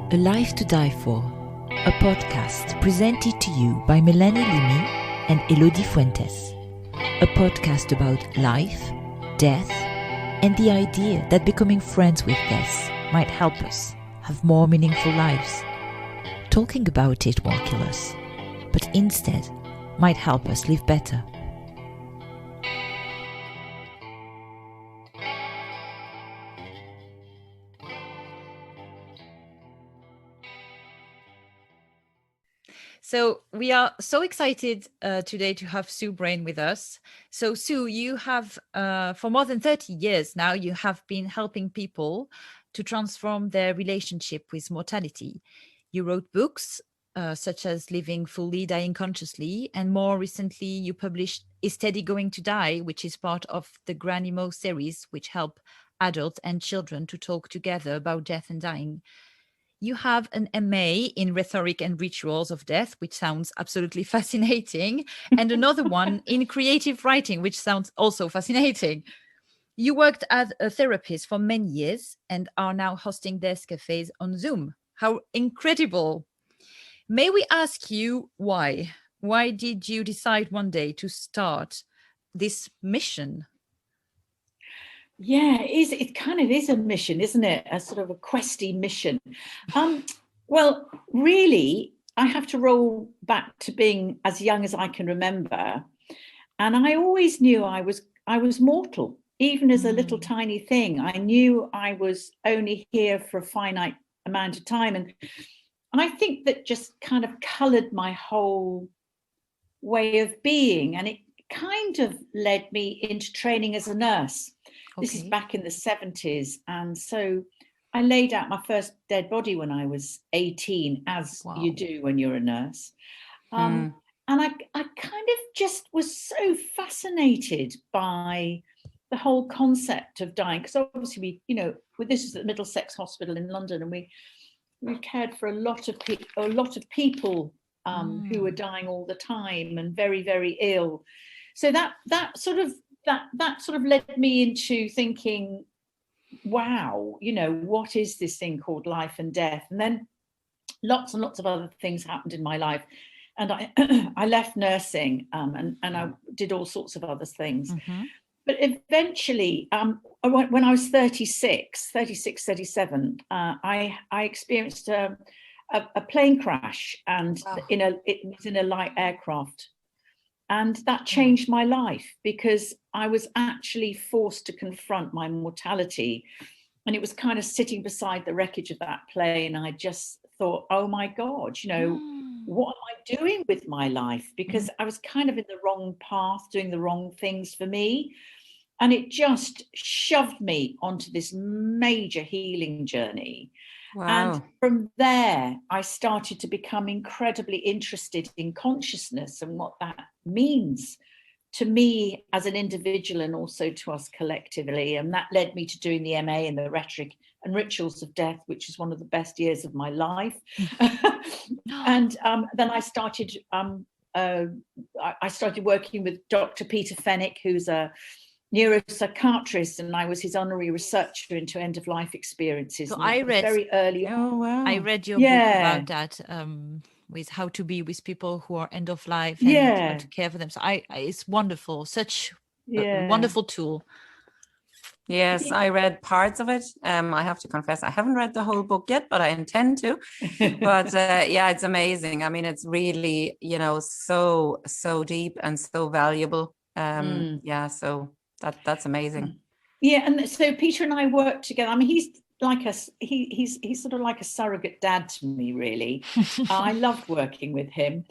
A Life to Die For, a podcast presented to you by Melanie Limi and Elodie Fuentes. A podcast about life, death, and the idea that becoming friends with death might help us have more meaningful lives. Talking about it won't kill us, but instead might help us live better. So we are so excited today to have Sue Brayne with us. So Sue, you have, for more than 30 years now, you have been helping people to transform their relationship with mortality. You wrote books such as Living Fully, Dying Consciously, and more recently you published Is Steady Going to Die, which is part of the Granimo series, which help adults and children to talk together about death and dying. You have an MA in Rhetoric and Rituals of Death, which sounds absolutely fascinating, and another one in Creative Writing, which sounds also fascinating. You worked as a therapist for many years and are now hosting Death Cafes on Zoom. How incredible! May we ask you why? Why did you decide one day to start this mission? Yeah, it kind of is a mission, isn't it? A sort of a questy mission. Well, really, I have to roll back to being as young as I can remember. And I always knew I was mortal, even as a little tiny thing. I knew I was only here for a finite amount of time. And I think that just kind of colored my whole way of being. And it kind of led me into training as a nurse. This is back in the 70s. And so I laid out my first dead body when I was 18, as you do when you're a nurse. And I kind of just was so fascinated by the whole concept of dying, because obviously this is at Middlesex Hospital in London, and we cared for a lot of people who were dying all the time and very, very ill. So that sort of led me into thinking, wow, what is this thing called life and death? And then lots and lots of other things happened in my life. And I left nursing and I did all sorts of other things. Mm-hmm. But eventually, when I was 37, I experienced a plane crash, and it was in a light aircraft. And that changed my life, because I was actually forced to confront my mortality. And it was kind of sitting beside the wreckage of that plane. I just thought, oh my God, what am I doing with my life? Because I was kind of in the wrong path, doing the wrong things for me. And it just shoved me onto this major healing journey. Wow. And from there, I started to become incredibly interested in consciousness and what that means to me as an individual, and also to us collectively. And that led me to doing the MA in the Rhetoric and Rituals of Death, which is one of the best years of my life. And then I started working with Dr. Peter Fenwick, who's a neuropsychiatrist, and I was his honorary researcher into end-of-life experiences. So I read very early. Oh wow! I read your book about that, with how to be with people who are end of life and how to care for them. So it's wonderful, such a wonderful tool. Yes, I read parts of it. I have to confess, I haven't read the whole book yet, but I intend to. But it's amazing. I mean, it's really, so deep and so valuable. So that's amazing. Yeah, and so Peter and I worked together. I mean, he's sort of like a surrogate dad to me, really. I loved working with him.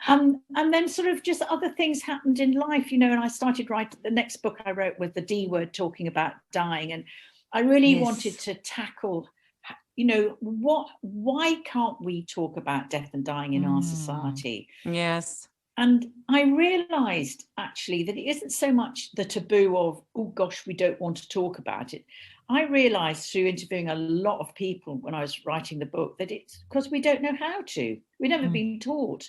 And then sort of just other things happened in life, and I started writing. The next book I wrote was The D Word, talking about dying. And I really wanted to tackle, why can't we talk about death and dying in our society? Yes. And I realized actually that it isn't so much the taboo of, oh gosh, we don't want to talk about it. I realized through interviewing a lot of people when I was writing the book that it's because we don't know how to. We've never been taught.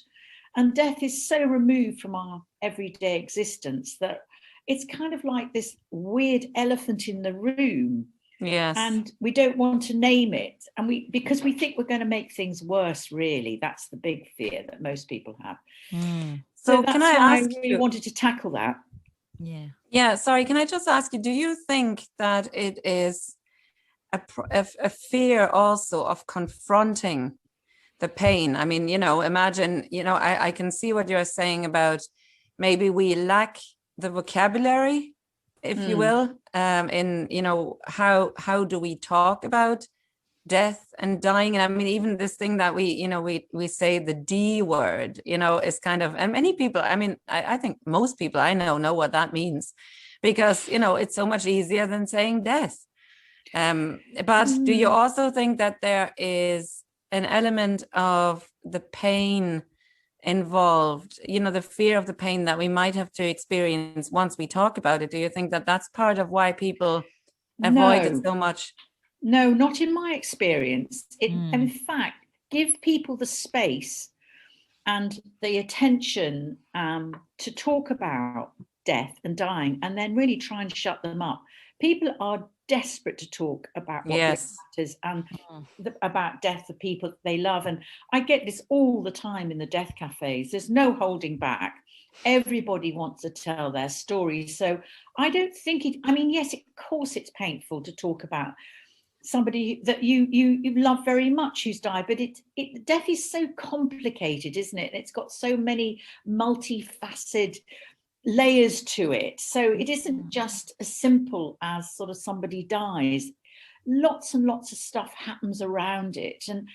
And death is so removed from our everyday existence that it's kind of like this weird elephant in the room. Yes. And we don't want to name it, and because we think we're going to make things worse. Really, that's the big fear that most people have. So that's can I why ask I really you, wanted to tackle that. Yeah, sorry, can I just ask you, do you think that it is a fear also of confronting the pain? I mean, imagine, I can see what you're saying about maybe we lack the vocabulary, if you will, in, how do we talk about death and dying? And I mean, even this thing that we say the D word, is kind of, and many people, I mean, I think most people I know what that means, because, it's so much easier than saying death. But do you also think that there is an element of the pain involved, the fear of the pain that we might have to experience once we talk about it? Do you think that that's part of why people avoid it so much? No, not in my experience. In fact, give people the space and the attention to talk about death and dying, and then really try and shut them up. People are desperate to talk about what matters and about death of people that they love. And I get this all the time in the death cafes. There's no holding back. Everybody wants to tell their story. So I don't think I mean, yes, of course it's painful to talk about somebody that you love very much who's died, but death is so complicated, isn't it? It's got so many multifaceted layers to it. So it isn't just as simple as sort of somebody dies. Lots and lots of stuff happens around it. And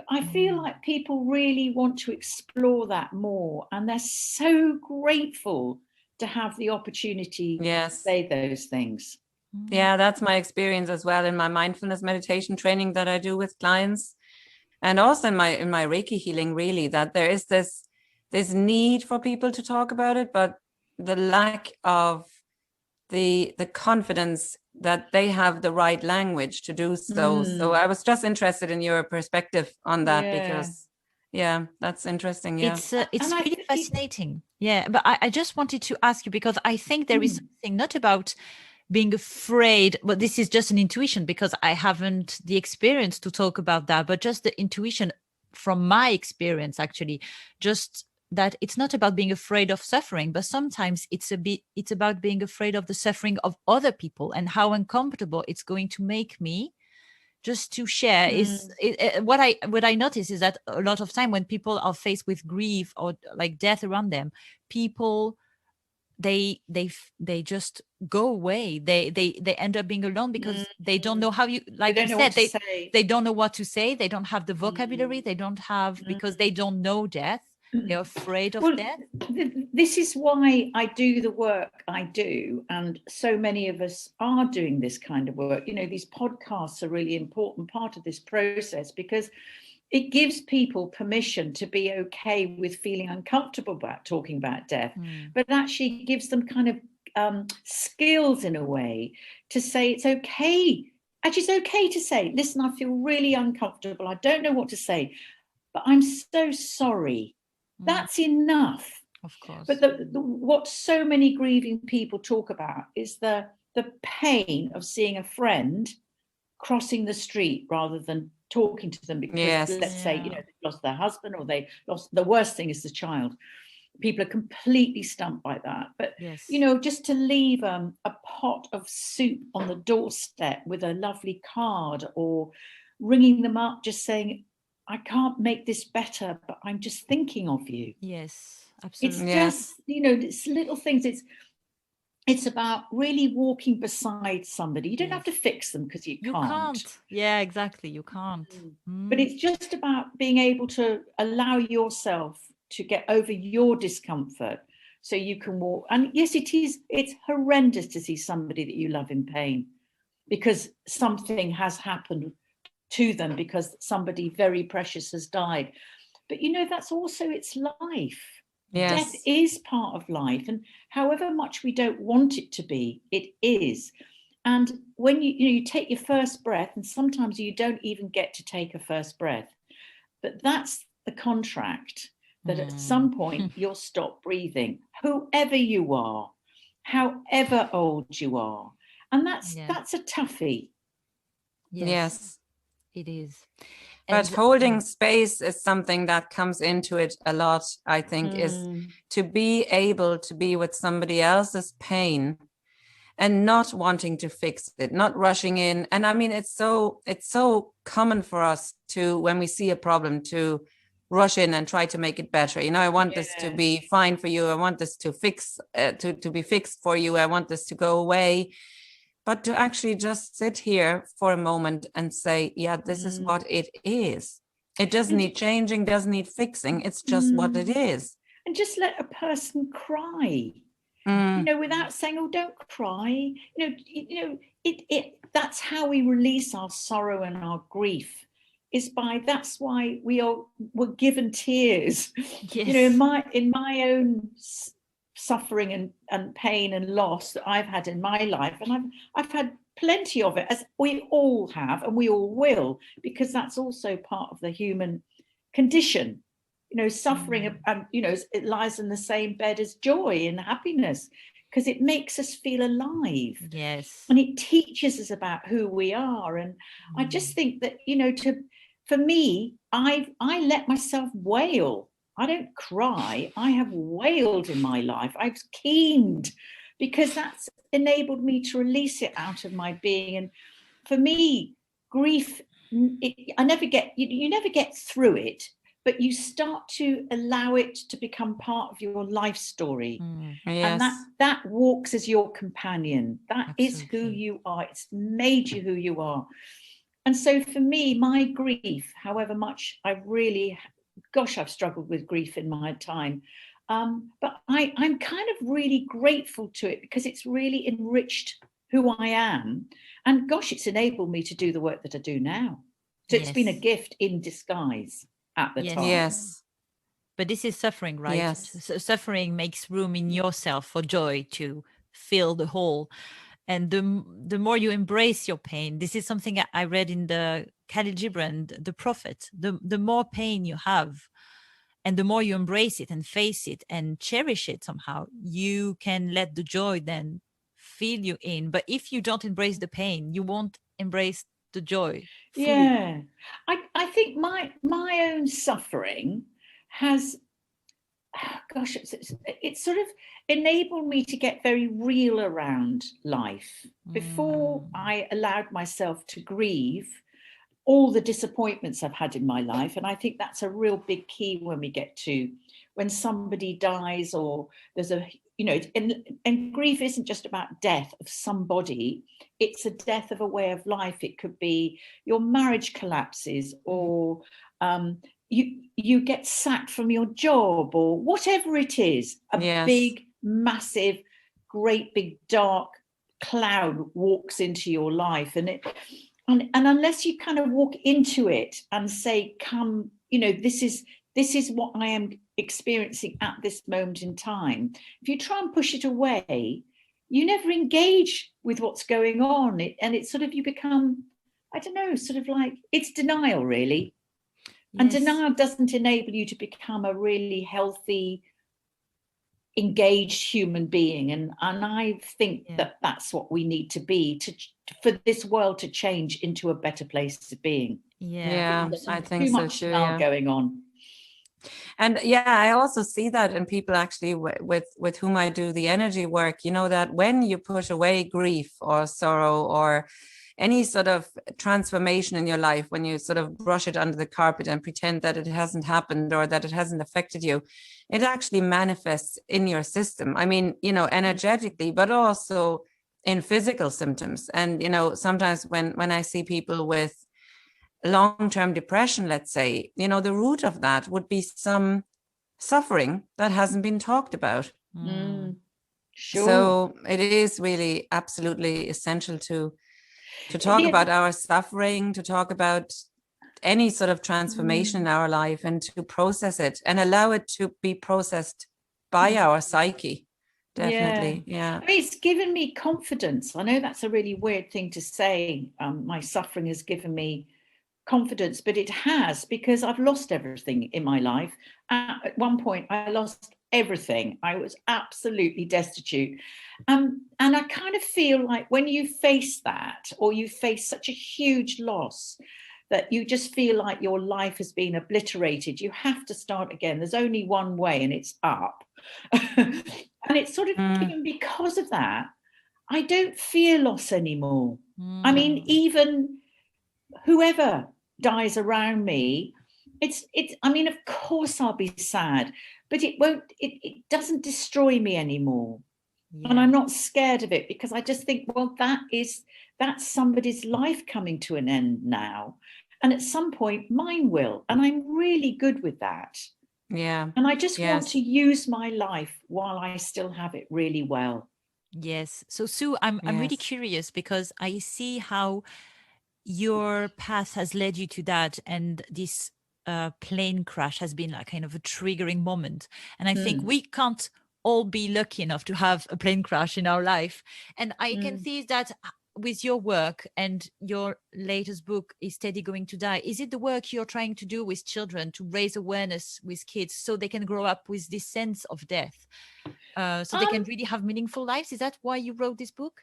I feel like people really want to explore that more, and they're so grateful to have the opportunity to say those things. Yeah, that's my experience as well in my mindfulness meditation training that I do with clients, and also in my Reiki healing, really, that there is this need for people to talk about it, but the lack of the confidence that they have the right language to do so. So I was just interested in your perspective on that, because that's interesting. It's really fascinating. Yeah, but I just wanted to ask you, because I think there is something not about being afraid, but this is just an intuition because I haven't the experience to talk about that, but just the intuition from my experience, actually, just that it's not about being afraid of suffering, but sometimes it's about being afraid of the suffering of other people and how uncomfortable it's going to make me just to share. What I notice is that a lot of time when people are faced with grief or like death around them, people they just go away. They end up being alone because they don't know how, you like you said, they don't know what to say. They don't have the vocabulary. They don't have, because they don't know death. They're afraid of death. This is why I do the work I do, and so many of us are doing this kind of work. These podcasts are a really important part of this process, because it gives people permission to be okay with feeling uncomfortable about talking about death, but actually gives them kind of skills in a way to say it's okay. Actually, it's okay to say, listen, I feel really uncomfortable. I don't know what to say, but I'm so sorry. That's enough. Of course. But what so many grieving people talk about is the pain of seeing a friend crossing the street rather than talking to them, because let's say they lost their husband, or they lost, the worst thing is the child. People are completely stumped by that. But just to leave a pot of soup on the doorstep with a lovely card, or ringing them up just saying, I can't make this better, but I'm just thinking of you. Yes, absolutely. It's just, it's little things. It's about really walking beside somebody. You don't have to fix them, because you can't. Yeah, exactly. You can't. But it's just about being able to allow yourself to get over your discomfort so you can walk. And yes, it's horrendous to see somebody that you love in pain, because something has happened to them, because somebody very precious has died. But that's also its life. Death is part of life, and however much we don't want it to be, it is. And when you take your first breath, and sometimes you don't even get to take a first breath, but that's the contract, that at some point you'll stop breathing, whoever you are, however old you are. And that's a toughie. Yes. It is. But And holding space is something that comes into it a lot, I think, is to be able to be with somebody else's pain and not wanting to fix it, not rushing in. And I mean, it's so common for us to, when we see a problem, to rush in and try to make it better. You know, I want this to be fine for you. I want this to fix, to be fixed for you. I want this to go away. But to actually just sit here for a moment and say, yeah, this is what it is. It doesn't need changing, doesn't need fixing. It's just what it is. And just let a person cry, you know, without saying, oh, don't cry. That's how we release our sorrow and our grief, is by, that's why we're given tears. yes. You know, in my own suffering and pain and loss that I've had in my life, and I've had plenty of it, as we all have, and we all will, because that's also part of the human condition. You know, suffering, you know, it lies in the same bed as joy and happiness, because it makes us feel alive. Yes. And it teaches us about who we are. And I just think that, you know, for me, I let myself wail. I don't cry. I have wailed in my life. I've keened, because that's enabled me to release it out of my being. And for me, grief, you never get through it, but you start to allow it to become part of your life story. Yes. And that walks as your companion. That Absolutely. is who you are. It's made you who you are. And so for me, my grief, however much I've struggled with grief in my time. But I'm kind of really grateful to it, because it's really enriched who I am. And gosh, it's enabled me to do the work that I do now. So it's been a gift in disguise at the time. Yes. But this is suffering, right? Yes. So suffering makes room in yourself for joy to fill the hole. And the more you embrace your pain, this is something I read in the Khalil Gibran, the Prophet, the more pain you have, and the more you embrace it and face it and cherish it somehow, you can let the joy then fill you in. But if you don't embrace the pain, you won't embrace the joy fully. Yeah. I think my own suffering has, gosh, it's sort of enabled me to get very real around life. Before I allowed myself to grieve all the disappointments I've had in my life. And I think that's a real big key when somebody dies, or there's and grief isn't just about death of somebody, it's a death of a way of life. It could be your marriage collapses, or you get sacked from your job, or whatever it is, big, massive, great big dark cloud walks into your life. And unless you kind of walk into it and say, come, you know, this is what I am experiencing at this moment in time. If you try and push it away, you never engage with what's going on. And it's sort of, you become, I don't know, sort of like, it's denial, really. Yes. And denial doesn't enable you to become a really healthy, engaged human being. And I think that that's what we need to be for this world to change into a better place of being. Yeah, I think too so much too. now going on. And I also see that in people actually with whom I do the energy work, you know, that when you push away grief or sorrow or any sort of transformation in your life, when you sort of brush it under the carpet and pretend that it hasn't happened or that it hasn't affected you, it actually manifests in your system. I mean, you know, energetically, but also in physical symptoms. And, you know, sometimes when I see people with long-term depression, let's say, you know, the root of that would be some suffering that hasn't been talked about. Sure. So it is really absolutely essential to talk about our suffering, to talk about any sort of transformation in our life, and to process it and allow it to be processed by our psyche. Definitely. Yeah. I mean, it's given me confidence. I know that's a really weird thing to say. My suffering has given me confidence, but it has, because I've lost everything in my life. At one point, I lost everything. I was absolutely destitute. And I kind of feel like when you face that, or you face such a huge loss, that you just feel like your life has been obliterated. You have to start again. There's only one way, and it's up. And it's sort of even because of that, I don't fear loss anymore. I mean, even whoever dies around me, it's I mean, of course I'll be sad, but it doesn't destroy me anymore. Yeah. And I'm not scared of it, because I just think, well, that's somebody's life coming to an end now. And at some point mine will. And I'm really good with that. Yeah. And I just want to use my life while I still have it really well. Yes. So Sue, I'm really curious, because I see how your path has led you to that, and this plane crash has been like kind of a triggering moment. And I think we can't all be lucky enough to have a plane crash in our life. And I can see that with your work and your latest book, Is Teddy Going to Die? Is it the work you're trying to do with children to raise awareness with kids so they can grow up with this sense of death, so they can really have meaningful lives? Is that why you wrote this book?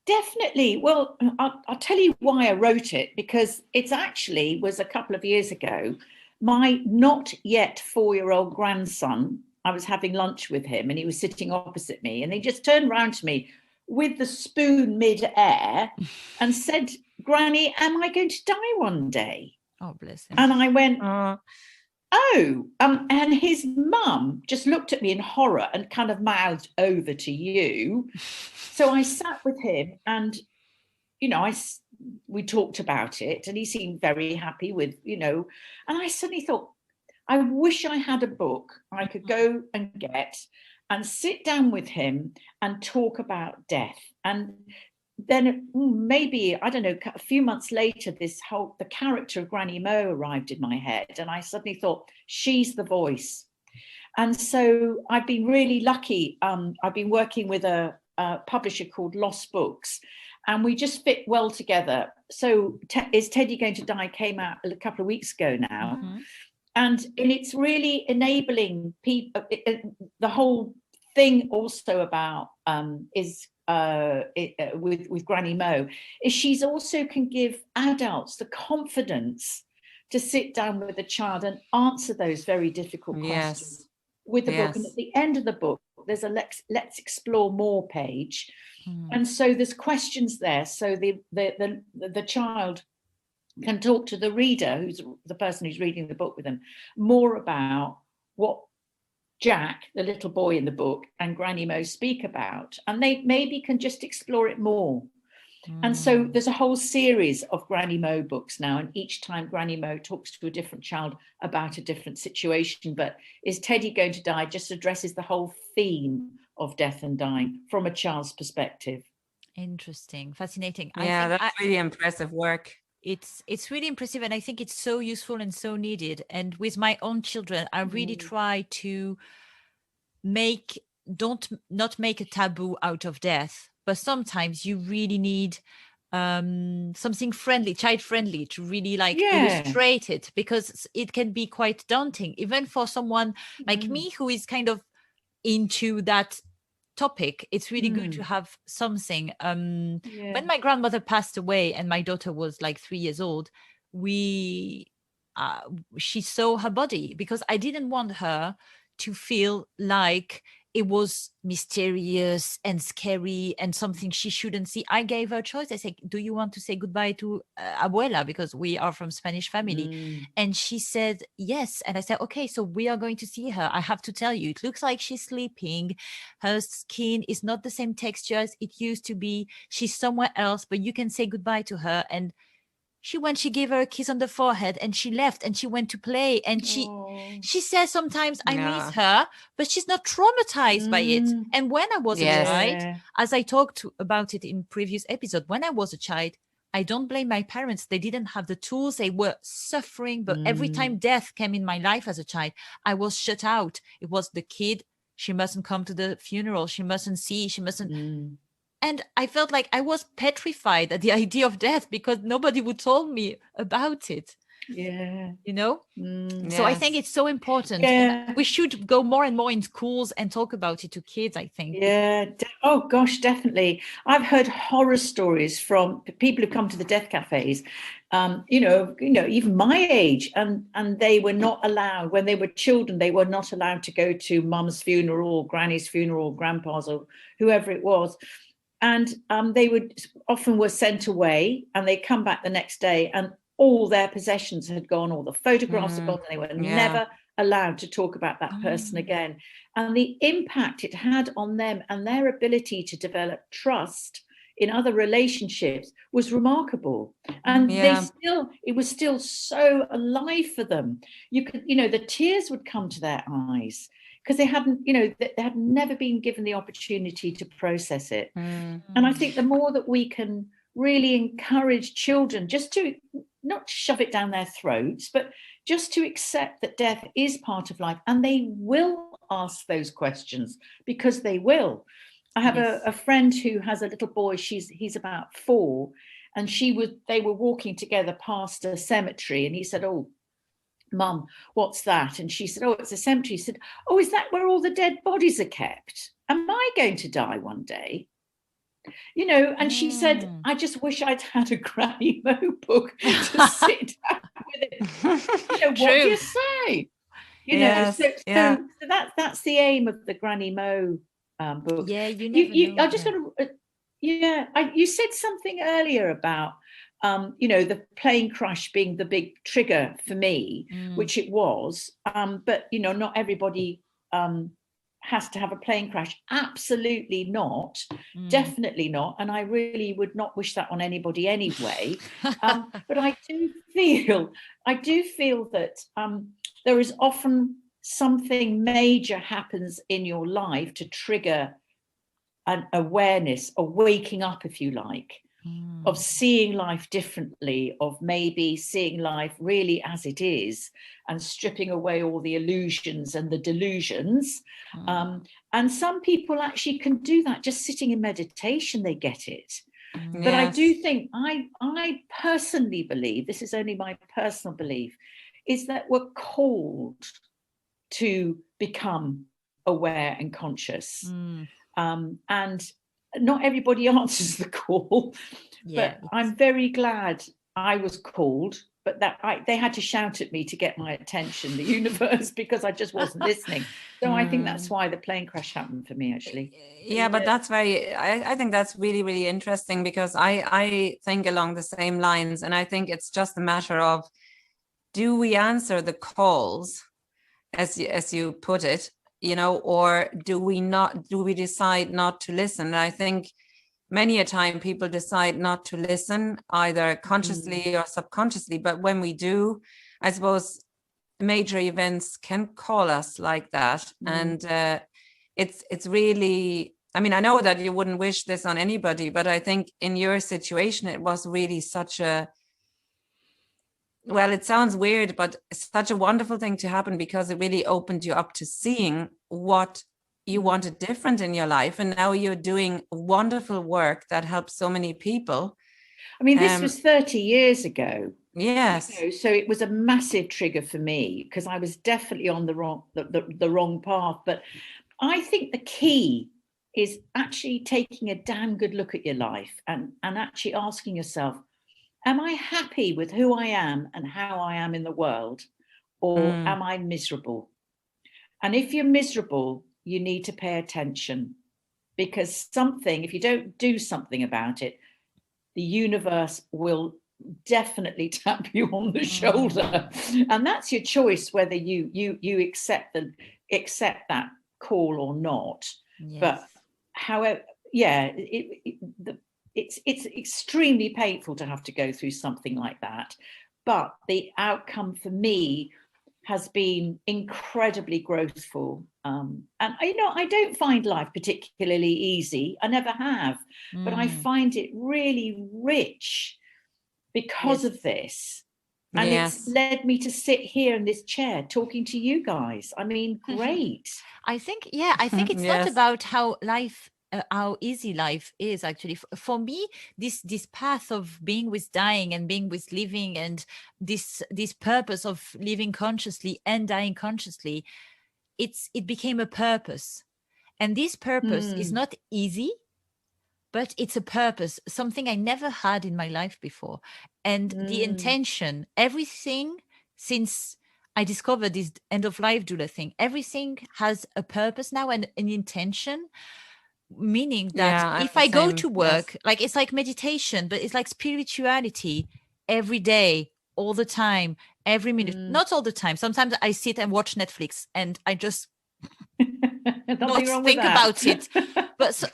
Definitely. Well, I'll tell you why I wrote it, because it's actually was a couple of years ago. My not yet 4-year-old grandson, I was having lunch with him and he was sitting opposite me, and he just turned around to me with the spoon mid-air and said, "Granny, am I going to die one day?" Oh, bless him. And I went, and his mum just looked at me in horror and kind of mouthed, "Over to you." So I sat with him, and, you know, we talked about it, and he seemed very happy with, you know, and I suddenly thought, I wish I had a book I could go and get and sit down with him and talk about death. And then maybe, I don't know, a few months later, the character of Granny Mo arrived in my head, and I suddenly thought, she's the voice. And so I've been really lucky. I've been working with a publisher called Lost Books, and we just fit well together. So Is Teddy Going to Die came out a couple of weeks ago now. And it's really enabling people. The whole thing also about with Granny Mo is she's also can give adults the confidence to sit down with a child and answer those very difficult questions with the book. And at the end of the book, there's a let's explore more page. And so there's questions there. So the child can talk to the reader, who's the person who's reading the book with them, more about what Jack, the little boy in the book, and Granny Mo speak about, and they maybe can just explore it more. And so there's a whole series of Granny Mo books now, and each time Granny Mo talks to a different child about a different situation. But Is Teddy Going to Die just addresses the whole theme of death and dying from a child's perspective. Interesting, fascinating. Yeah, that's really impressive work. It's really impressive, and I think it's so useful and so needed. And with my own children, I really try to not make a taboo out of death, but sometimes you really need something friendly, child friendly, to really illustrate it, because it can be quite daunting, even for someone like me who is kind of into that topic. It's really good to have something. When my grandmother passed away and my daughter was like 3 years old, she saw her body, because I didn't want her to feel like it was mysterious and scary and something she shouldn't see. I gave her a choice. I said, "Do you want to say goodbye to Abuela?" Because we are from Spanish family. And she said yes. And I said, "Okay, so we are going to see her. I have to tell you, it looks like she's sleeping. Her skin is not the same texture as it used to be. She's somewhere else, but you can say goodbye to her." And she gave her a kiss on the forehead, and she left, and she went to play. And she says sometimes, "I miss her," but she's not traumatized by it. And when I was a child, as I talked about it in previous episode, when I was a child, I don't blame my parents. They didn't have the tools. They were suffering. But every time death came in my life as a child, I was shut out. It was the kid. She mustn't come to the funeral. She mustn't see. She mustn't. And I felt like I was petrified at the idea of death, because nobody would tell me about it. Yeah. you know? Mm. So I think Yes. it's so important. Yeah. And we should go more and more in schools and talk about it to kids, I think. Yeah. Oh gosh, definitely. I've heard horror stories from people who come to the death cafes, even my age, and they were not allowed when they were children. They were not allowed to go to mum's funeral or granny's funeral or grandpa's or whoever it was, and they would often were sent away, and they come back the next day, and all their possessions had gone, all the photographs had gone, and they were never allowed to talk about that person again. And the impact it had on them and their ability to develop trust in other relationships was remarkable. And it was still so alive for them. You could, the tears would come to their eyes because they hadn't, they had never been given the opportunity to process it. And I think the more that we can really encourage children just to not shove it down their throats, but just to accept that death is part of life, and they will ask those questions because they will. I have a friend who has a little boy. He's about 4, and they were walking together past a cemetery, and he said, "Oh, Mum, what's that?" And she said, "Oh, it's a cemetery." He said, "Oh, is that where all the dead bodies are kept? Am I going to die one day?" And she said, "I just wish I'd had a Granny Mo book to sit down with it." What do you say? So that's the aim of the Granny Mo book. Yeah, you never know. I just want to, you said something earlier about, the plane crash being the big trigger for me, which it was. But, not everybody has to have a plane crash. Absolutely not. Definitely not. And I really would not wish that on anybody anyway. But I do feel that there is often something major happens in your life to trigger an awareness, a waking up, if you like, of seeing life differently, of maybe seeing life really as it is and stripping away all the illusions and the delusions. And some people actually can do that just sitting in meditation. They get it. But I do think, I personally believe, this is only my personal belief, is that we're called to become aware and conscious. And not everybody answers the call, but I'm very glad I was called, but they had to shout at me to get my attention, the universe, because I just wasn't listening. So I think that's why the plane crash happened for me, actually. But that's I think that's really, really interesting, because I think along the same lines, and I think it's just a matter of, do we answer the calls, as you put it, or do we decide not to listen? And I think many a time people decide not to listen, either consciously or subconsciously. But when we do, I suppose major events can call us like that. And it's really, I mean, I know that you wouldn't wish this on anybody, but I think in your situation, it was really well, it sounds weird, but such a wonderful thing to happen, because it really opened you up to seeing what you wanted different in your life. And now you're doing wonderful work that helps so many people. I mean, this was 30 years ago. Yes. So it was a massive trigger for me, because I was definitely on the wrong path. But I think the key is actually taking a damn good look at your life and actually asking yourself, am I happy with who I am and how I am in the world, or am I miserable? And if you're miserable, you need to pay attention, because if you don't do something about it, the universe will definitely tap you on the shoulder. And that's your choice, whether you accept that call or not. But however, it's extremely painful to have to go through something like that. But the outcome for me has been incredibly growthful. And I don't find life particularly easy. I never have, but I find it really rich because of this. And it's led me to sit here in this chair talking to you guys. I mean, great. I think it's not about how life how easy life is actually. For me, this path of being with dying and being with living, and this purpose of living consciously and dying consciously, it became a purpose. And this purpose is not easy, but it's a purpose, something I never had in my life before. And the intention, everything since I discovered this end of life doula thing, everything has a purpose now and an intention, meaning that Yeah, if I'm I the go same. to Yes. work, like it's like meditation, but it's like spirituality every day, all the time, every minute. Not all the time. Sometimes I sit and watch Netflix and I just not Nothing wrong with think that. about it. But so,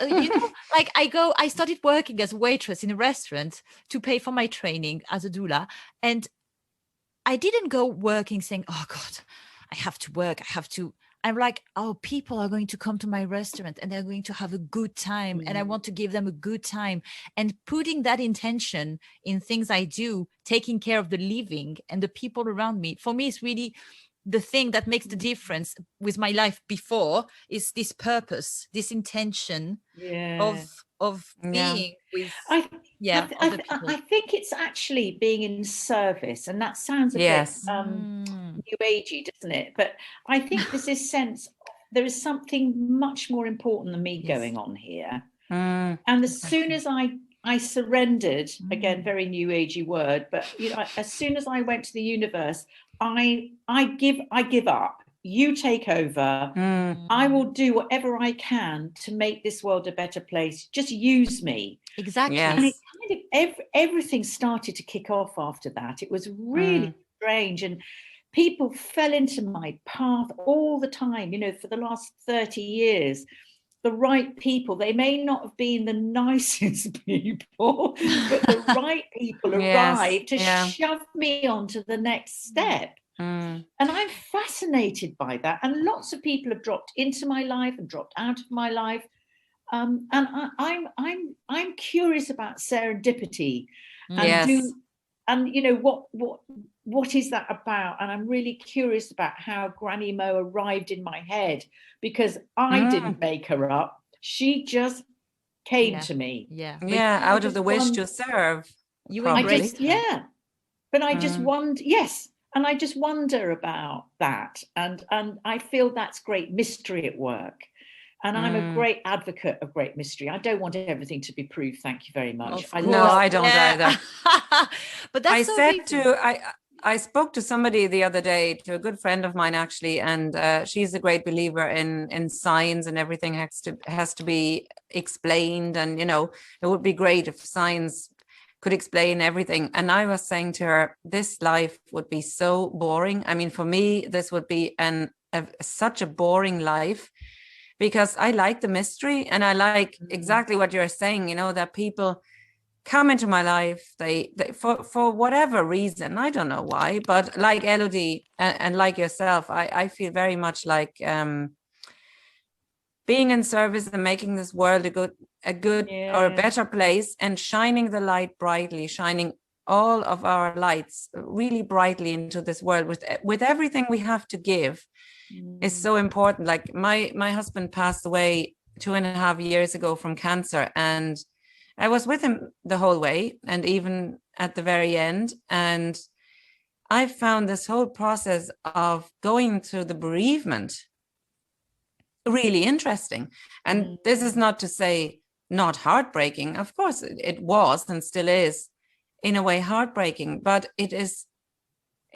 like I started working as a waitress in a restaurant to pay for my training as a doula. And I didn't go working saying, oh God, I have to work. I'm like, oh, people are going to come to my restaurant and they're going to have a good time. And I want to give them a good time. And putting that intention in things I do, taking care of the living and the people around me, for me, is really the thing that makes the difference with my life before, is this purpose, this intention of being with other people. I think it's actually being in service, and that sounds a bit new agey, doesn't it? But I think there's this sense there is something much more important than me going on here. And as soon as I surrendered, again, very new agey word, but as soon as I went to the universe, I give up. You take over. I will do whatever I can to make this world a better place. Just use me. Exactly. And it kind of everything started to kick off after that. It was really strange, and people fell into my path all the time. For the last 30 years. The right people, they may not have been the nicest people, but the right people arrived to shove me on to the next step. And I'm fascinated by that. And lots of people have dropped into my life and dropped out of my life. And I'm curious about serendipity and what is that about? And I'm really curious about how Granny Mo arrived in my head, because I didn't make her up. She just came to me. Out of the wish to serve. You embraced but I just wonder, and I just wonder about that. And I feel that's great mystery at work. And I'm a great advocate of great mystery. I don't want everything to be proved. Thank you very much. I don't either. But that's I spoke to somebody the other day, to a good friend of mine actually, and she's a great believer in science, and everything has to be explained. And it would be great if science could explain everything. And I was saying to her, this life would be so boring. I mean, for me, this would be such a boring life, because I like the mystery, and I like exactly what you're saying, that people come into my life, they for whatever reason, I don't know why, but like Elodie and like yourself, I feel very much like being in service and making this world a good or a better place, and shining the light brightly, shining all of our lights really brightly into this world with everything we have to give is so important. Like my husband passed away 2.5 years ago from cancer, and I was with him the whole way, and even at the very end. And I found this whole process of going through the bereavement really interesting. And this is not to say not heartbreaking. Of course, it was and still is in a way heartbreaking, but it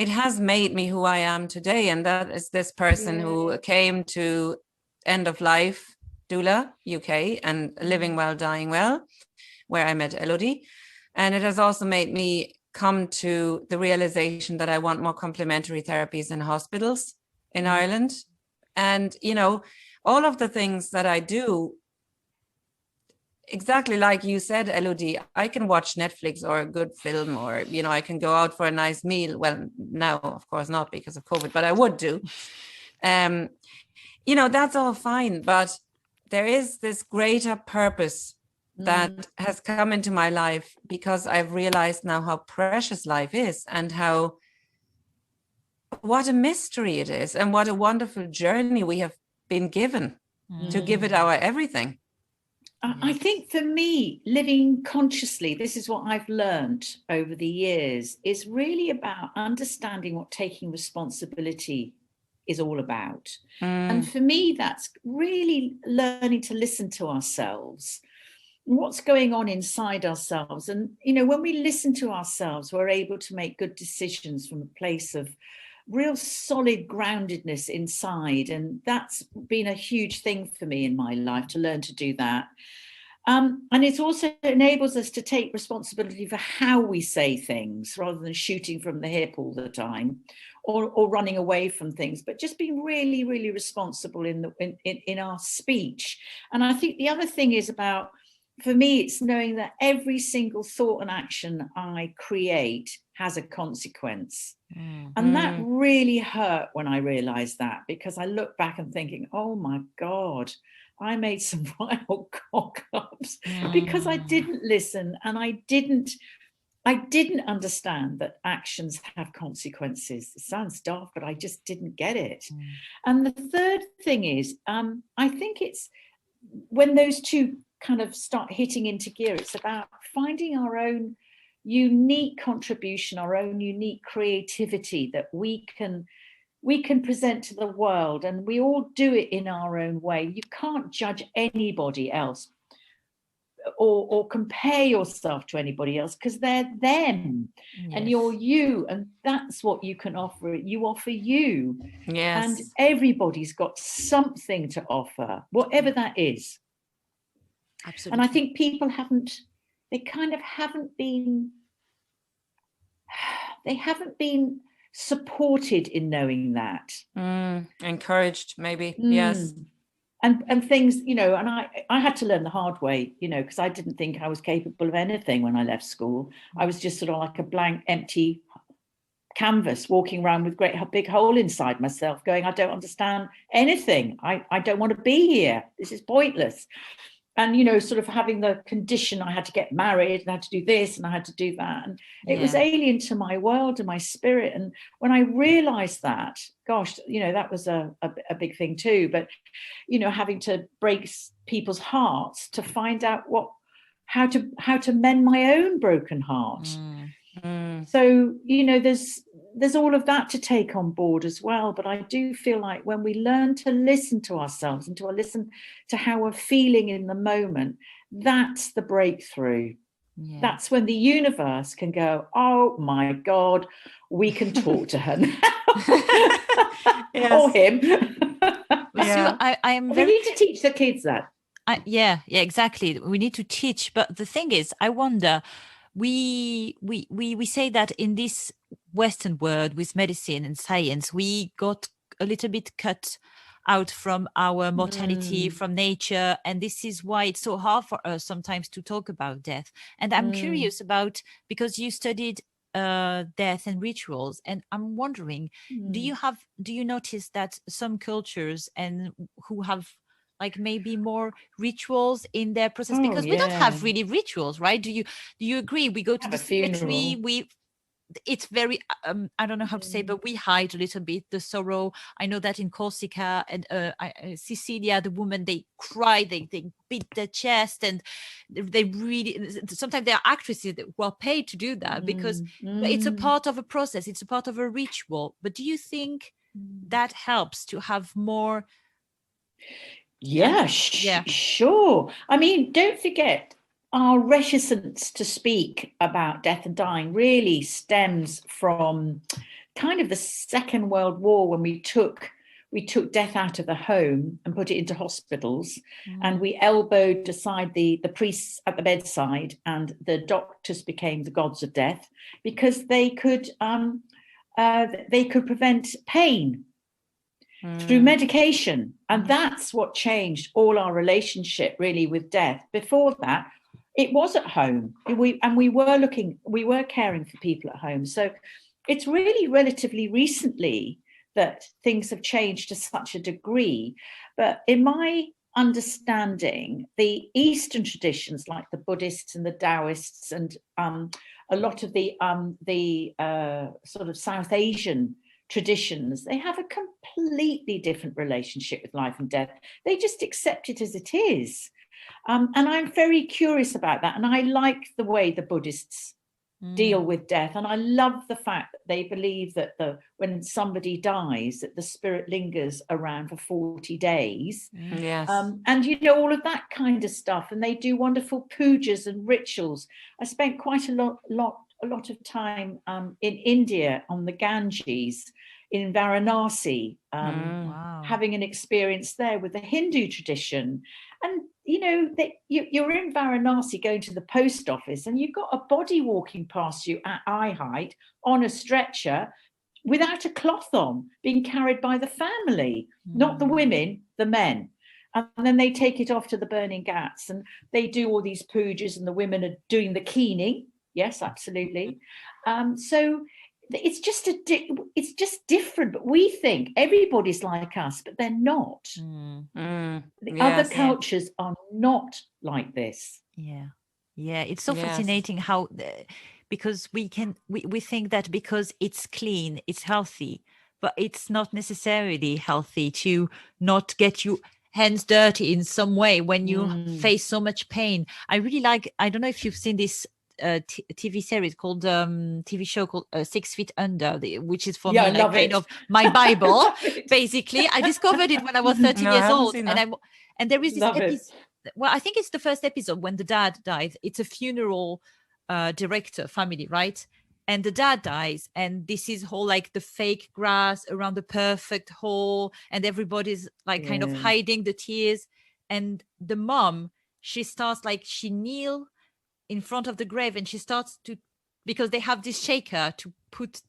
has made me who I am today. And that is this person who came to End of Life Doula UK and Living Well, Dying Well, where I met Elodie. And it has also made me come to the realization that I want more complementary therapies in hospitals in Ireland. And, all of the things that I do, exactly like you said, Elodie, I can watch Netflix or a good film, or, I can go out for a nice meal. Well, now, of course, not because of COVID, but I would do. That's all fine. But there is this greater purpose that has come into my life, because I've realized now how precious life is, and what a mystery it is, and what a wonderful journey we have been given to give it our everything. I think for me, living consciously, this is what I've learned over the years, is really about understanding what taking responsibility is all about. And for me, that's really learning to listen to ourselves, what's going on inside ourselves. And, you know, when we listen to ourselves, we're able to make good decisions from a place of real solid groundedness inside. And that's been a huge thing for me in my life, to learn to do that. And it also enables us to take responsibility for how we say things, rather than shooting from the hip all the time, or running away from things, but just being really, really responsible in our speech. And I think the other thing is about, for me, it's knowing that every single thought and action I create has a consequence. And that really hurt when I realized that, because I look back and thinking, oh my God, I made some wild cock ups because I didn't listen, and I didn't understand that actions have consequences. It sounds daft, but I just didn't get it. And the third thing is, I think it's when those two kind of start hitting into gear, it's about finding our own unique contribution, our own unique creativity that we can present to the world, and we all do it in our own way. You can't judge anybody else or compare yourself to anybody else, because they're them. Yes. And you're you, and that's what you can offer. You offer you. Yes. And everybody's got something to offer, whatever that is. Absolutely. And I think people haven't been supported in knowing that. Encouraged, maybe. Yes. And things, you know, and I had to learn the hard way, you know, because I didn't think I was capable of anything when I left school. I was just sort of like a blank, empty canvas, walking around with a big hole inside myself, going, I don't understand anything. I don't want to be here. This is pointless. And, you know, sort of having the condition, I had to get married, and I had to do this, and I had to do that. And it was alien to my world and my spirit. And when I realized that, gosh, you know, that was a big thing too. But, you know, having to break people's hearts to find out how to mend my own broken heart. So, you know, there's all of that to take on board as well. But I do feel like when we learn to listen to ourselves and to listen to how we're feeling in the moment, that's the breakthrough. Yeah. That's when the universe can go, oh my God, we can talk to her now. Or him. So we need to teach the kids that. Yeah, exactly. We need to teach. But the thing is, I wonder, we say that in this Western world with medicine and science, we got a little bit cut out from our mortality, from nature, and this is why it's so hard for us sometimes to talk about death. And I'm curious about, because you studied death and rituals, and I'm wondering, do you notice that some cultures and who have like maybe more rituals in their process, because we don't have really rituals, right? Do you agree? We go to the cemetery, it's very I don't know how to say, but we hide a little bit the sorrow. I know that in Corsica and Sicilia, the women, they cry, they beat their chest, and they really, sometimes there are actresses who are paid to do that because it's a part of a process, it's a part of a ritual. But do you think that helps to have more? Sure. I mean, don't forget, our reticence to speak about death and dying really stems from kind of the Second World War, when we took death out of the home and put it into hospitals, and we elbowed aside the priests at the bedside, and the doctors became the gods of death because they could prevent pain through medication. And that's what changed all our relationship really with death. Before that, it was at home, we were caring for people at home. So it's really relatively recently that things have changed to such a degree. But in my understanding, the Eastern traditions, like the Buddhists and the Taoists, and a lot of the sort of South Asian traditions, they have a completely different relationship with life and death. They just accept it as it is. And I'm very curious about that. And I like the way the Buddhists deal with death. And I love the fact that they believe that when somebody dies, that the spirit lingers around for 40 days. Yes. And, you know, all of that kind of stuff. And they do wonderful pujas and rituals. I spent quite a lot of time in India on the Ganges, in Varanasi, Wow. having an experience there with the Hindu tradition. And, you know, you're in Varanasi going to the post office and you've got a body walking past you at eye height on a stretcher without a cloth on, being carried by the family, not the women, the men. And then they take it off to the burning ghats and they do all these pujas and the women are doing the keening. Yes, absolutely. So it's just different, but we think everybody's like us, but they're not. Other cultures are not like this. Yeah, it's so fascinating how because we think that because it's clean, it's healthy, but it's not necessarily healthy to not get your hands dirty in some way when you face so much pain. I really like, I don't know if you've seen this TV series called TV show called 6 Feet Under, which is for me like kind of my Bible. Basically, I discovered it when I was 13 years old, and there is this episode. Well, I think it's the first episode when the dad dies. It's a funeral director family, right? And the dad dies, and this is whole like the fake grass around the perfect hole, and everybody's like kind of hiding the tears. And the mom, she starts like she kneel in front of the grave and she starts to, because they have this shaker to put,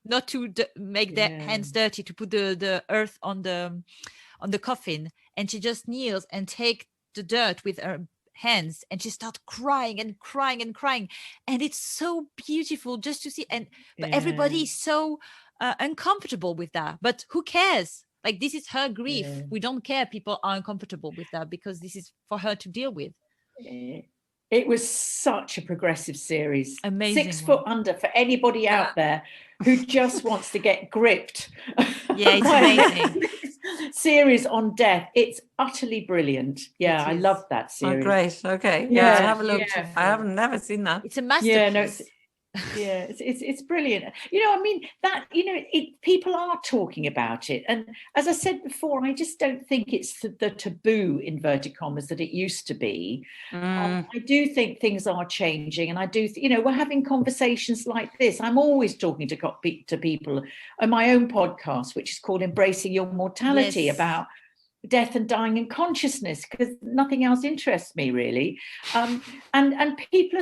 not to make their hands dirty, to put the earth on the coffin, and she just kneels and take the dirt with her hands and she starts crying and crying and crying, and it's so beautiful just to see. And but everybody is so uncomfortable with that, but who cares? Like, this is her grief. We don't care people are uncomfortable with that because this is for her to deal with. It was such a progressive series. Amazing. 6 Foot Under, for anybody out there who just wants to get gripped. Yeah, it's amazing. Series on death. It's utterly brilliant. Yeah, I love that series. Oh, great. Okay. Yeah, I'll have a look. I haven't never seen that. It's a masterpiece. It's brilliant. You know, I mean, that, you know, people are talking about it. And as I said before, I just don't think it's the taboo, inverted commas, that it used to be. I do think things are changing. And I do, you know, we're having conversations like this. I'm always talking to people on my own podcast, which is called Embracing Your Mortality, about death and dying and consciousness, because nothing else interests me really. And people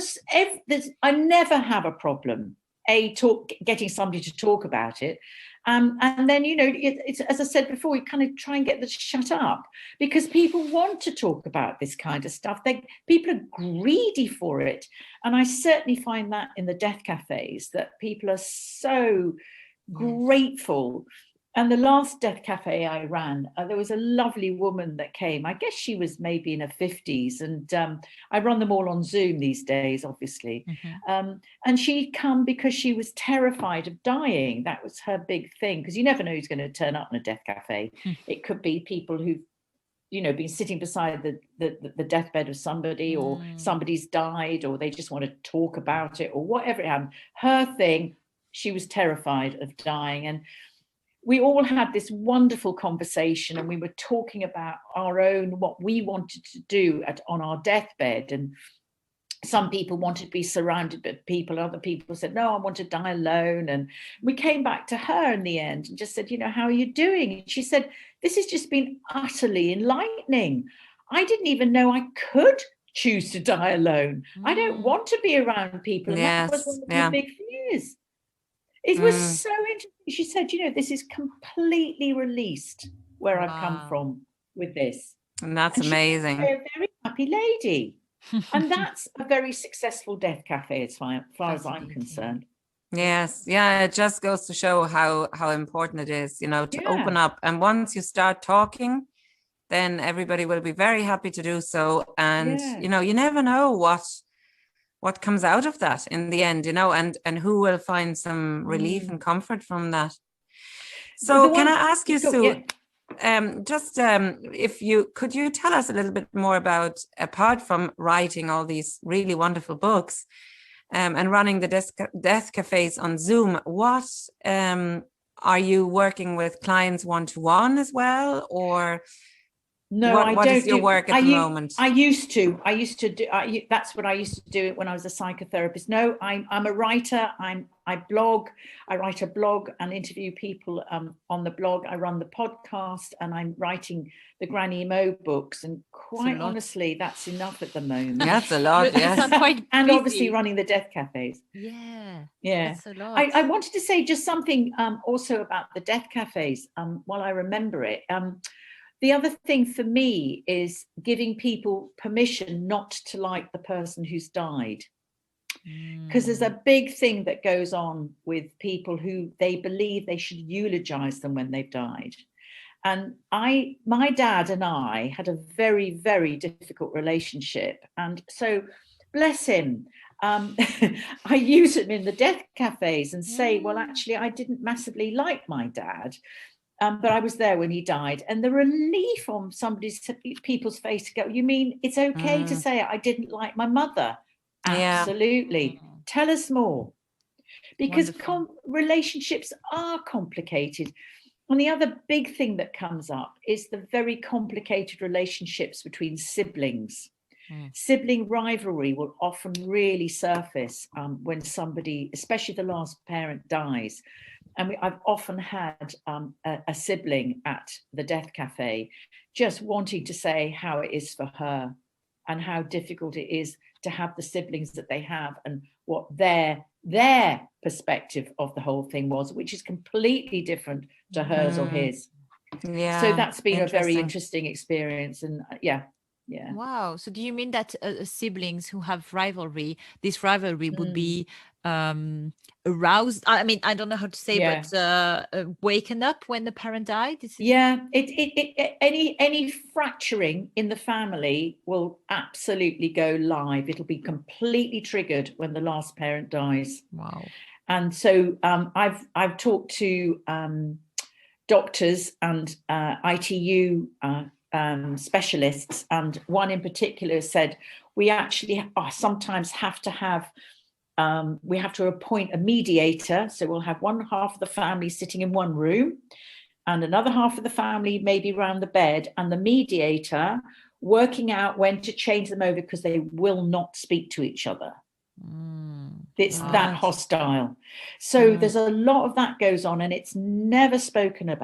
I never have a problem getting somebody to talk about it, and then, you know, it's as I said before, you kind of try and get them to shut up, because people want to talk about this kind of stuff. People are greedy for it, and I certainly find that in the death cafes, that people are so grateful. And the last death cafe I ran, there was a lovely woman that came. I guess she was maybe in her 50s. And I run them all on Zoom these days, obviously. And she'd come because she was terrified of dying. That was her big thing, because you never know who's going to turn up in a death cafe. It could be people who've, you know, been sitting beside the deathbed of somebody, or somebody's died, or they just want to talk about it, or whatever it happened. Her thing, she was terrified of dying. And we all had this wonderful conversation, and we were talking about what we wanted to do on our deathbed. And some people wanted to be surrounded by people. Other people said, no, I want to die alone. And we came back to her in the end and just said, you know, how are you doing? And she said, this has just been utterly enlightening. I didn't even know I could choose to die alone. I don't want to be around people. And that was one of the big fears. It was so interesting. She said, you know, this is completely released where I've come from with this. And that's amazing. She's a very happy lady. And that's a very successful death cafe as far as I'm concerned. Yes. Yeah. It just goes to show how important it is, you know, to open up. And once you start talking, then everybody will be very happy to do so. And, you know, you never know what comes out of that in the end, you know, and who will find some relief and comfort from that. So can I ask you, Sue, If you could you tell us a little bit more about, apart from writing all these really wonderful books, and running the death cafes on Zoom, what are you working with clients one-to-one as well, or no, I what don't is your do, work at the moment? I used to do, that's what I used to do when I was a psychotherapist. No, I'm a writer. I blog, I write a blog and interview people on the blog. I run the podcast, and I'm writing the Granny Mo books. And quite honestly, that's enough at the moment. That's a lot, yes. And obviously running the death cafes. Yeah. Yeah. That's a lot. I wanted to say just something also about the death cafes while I remember it. The other thing for me is giving people permission not to like the person who's died. Because there's a big thing that goes on with people who they believe they should eulogize them when they've died. And my dad and I had a very, very difficult relationship. And so, bless him, I use him in the death cafes and say, well, actually, I didn't massively like my dad. But I was there when he died, and the relief on people's face to go, you mean it's okay to say I didn't like my mother? Absolutely. Yeah. Tell us more. Because relationships are complicated. And the other big thing that comes up is the very complicated relationships between siblings. Sibling rivalry will often really surface when somebody, especially the last parent, dies. And I've often had a sibling at the death cafe just wanting to say how it is for her and how difficult it is to have the siblings that they have and what their perspective of the whole thing was, which is completely different to hers or his. Yeah. So that's been a very interesting experience. And yeah. Wow. So do you mean that siblings who have rivalry, this rivalry would be aroused? I mean, I don't know how to say, but waken up when the parent died? Yeah. Any fracturing in the family will absolutely go live. It'll be completely triggered when the last parent dies. Wow. And so I've talked to doctors and ITU specialists, and one in particular said we actually sometimes have to have we have to appoint a mediator. So we'll have one half of the family sitting in one room and another half of the family maybe around the bed, and the mediator working out when to change them over because they will not speak to each other. It's that hostile. So there's a lot of that goes on, and it's never spoken death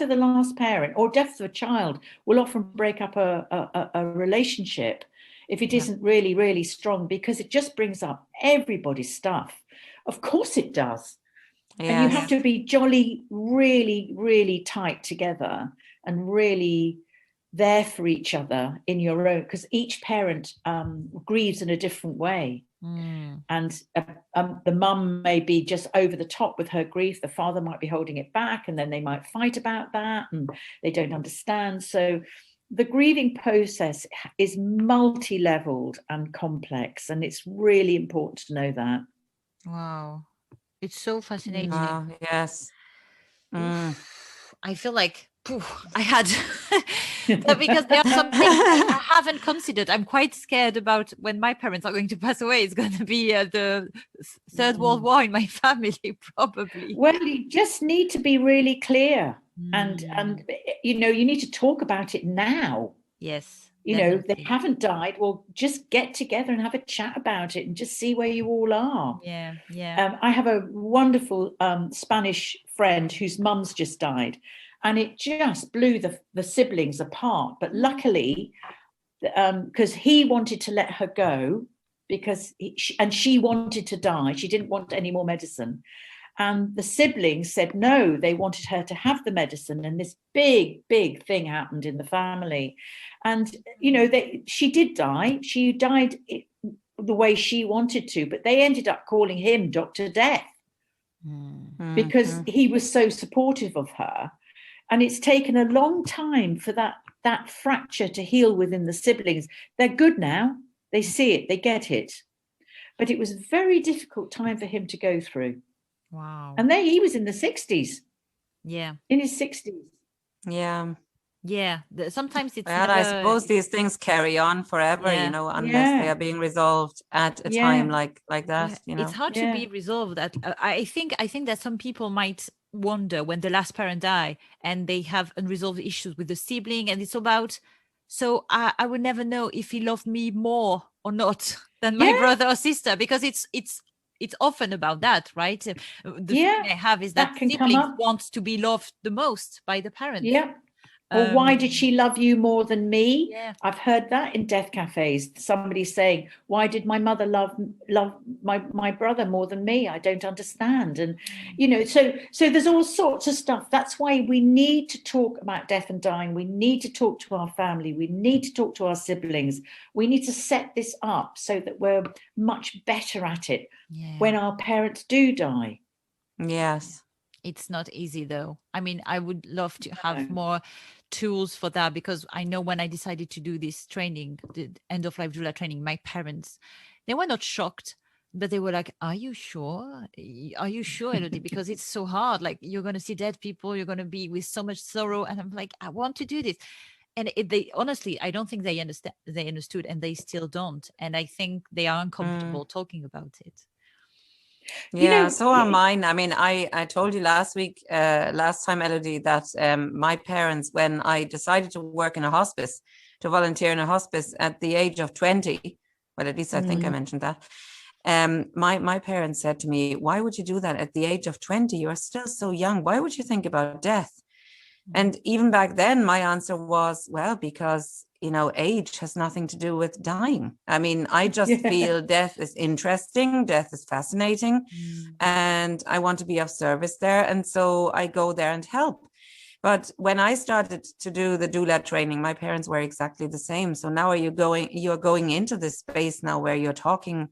of the last parent or death of a child will often break up a relationship if it isn't really, really strong, because it just brings up everybody's stuff. Of course it does. Yes. And you have to be jolly, really, really tight together and really there for each other in your own, because each parent grieves in a different way. And the mum may be just over the top with her grief. The father might be holding it back, and then they might fight about that and they don't understand. So the grieving process is multi-leveled and complex, and it's really important to know that. Wow. It's so fascinating. Wow, yes. I feel like I had because there are some things I haven't considered. I'm quite scared about when my parents are going to pass away. It's going to be the Third World War in my family, probably. Well, you just need to be really clear, and you need to talk about it now. Yes. They haven't died. Well, just get together and have a chat about it and just see where you all are. Yeah. I have a wonderful Spanish friend whose mum's just died, and it just blew the siblings apart. But luckily, because he wanted to let her go, because she wanted to die. She didn't want any more medicine. And the siblings said no, they wanted her to have the medicine. And this big, big thing happened in the family. And, she did die. She died the way she wanted to, but they ended up calling him Dr. Death because he was so supportive of her. And it's taken a long time for that fracture to heal within the siblings. They're good now. They see it. They get it. But it was a very difficult time for him to go through. Wow. And then he was in the 60s, Yeah. in his 60s. Yeah. Yeah. Sometimes it's And I suppose these things carry on forever, Yeah. you know, unless they are being resolved at a time like that, you know. It's hard to be resolved. That I think that some people might wonder when the last parent die and they have unresolved issues with the sibling, and it's about, so I would never know if he loved me more or not than my brother or sister, because it's often about that, right? The feeling I have is that can come siblings up. want to be loved the most by the parents. Yeah. Or why did she love you more than me? Yeah. I've heard that in death cafes. Somebody saying, why did my mother love my brother more than me? I don't understand. And, you know, so there's all sorts of stuff. That's why we need to talk about death and dying. We need to talk to our family. We need to talk to our siblings. We need to set this up so that we're much better at it when our parents do die. Yes. It's not easy, though. I mean, I would love to have more tools for that, because I know when I decided to do this training, the end of life doula training, my parents, they were not shocked, but they were like, are you sure? Are you sure, Elodie? Because it's so hard. Like, you're going to see dead people, you're going to be with so much sorrow. And I'm like, I want to do this. And they honestly, I don't think they understood, and they still don't. And I think they are uncomfortable talking about it. Yeah, You know, so are mine. I mean, I told you last time, Elodie, that my parents, when I decided to work in a hospice, to volunteer in a hospice at the age of 20, well, at least I think I mentioned that, my parents said to me, why would you do that at the age of 20? You are still so young. Why would you think about death? And even back then, my answer was, well, because, you know, age has nothing to do with dying. I mean, I just feel death is interesting. Death is fascinating. And I want to be of service there. And so I go there and help. But when I started to do the doula training, my parents were exactly the same. So now you're going into this space now where you're talking.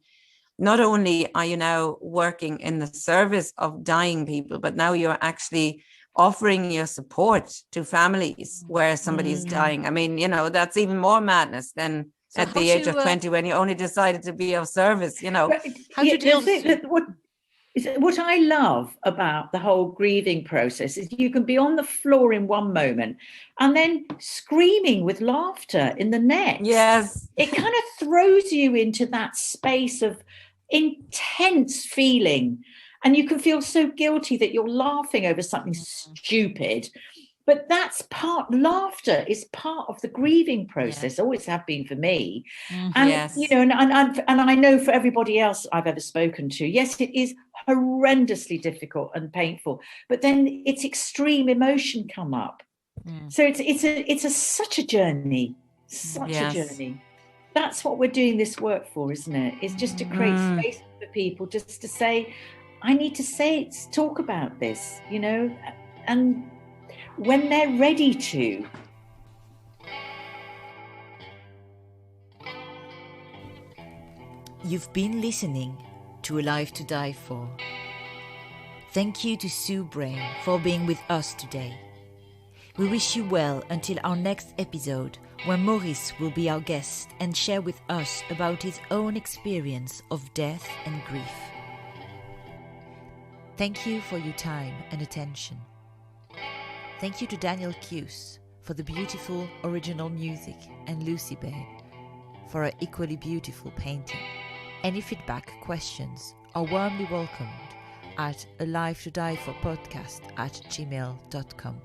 Not only are you now working in the service of dying people, but now you're actually offering your support to families where somebody is dying. I mean, you know, that's even more madness than at the age of 20 when you only decided to be of service, you know. How to deal with what I love about the whole grieving process is you can be on the floor in one moment and then screaming with laughter in the next. Yes. It kind of throws you into that space of intense feeling, and you can feel so guilty that you're laughing over something stupid. But laughter is part of the grieving process, always have been for me. And, you know, and I know for everybody else I've ever spoken to, yes, it is horrendously difficult and painful, but then it's extreme emotion come up. So it's such a journey, a journey. That's what we're doing this work for, isn't it? It's just to create space for people, just to say, I need to talk about this, you know, and when they're ready to. You've been listening to A Life to Die For. Thank you to Sue Brayne for being with us today. We wish you well until our next episode, where Maurice will be our guest and share with us about his own experience of death and grief. Thank you for your time and attention. Thank you to Daniel Cuse for the beautiful original music, and Lucy Babe for her equally beautiful painting. Any feedback, questions are warmly welcomed at alivetoDieForPodcast@gmail.com.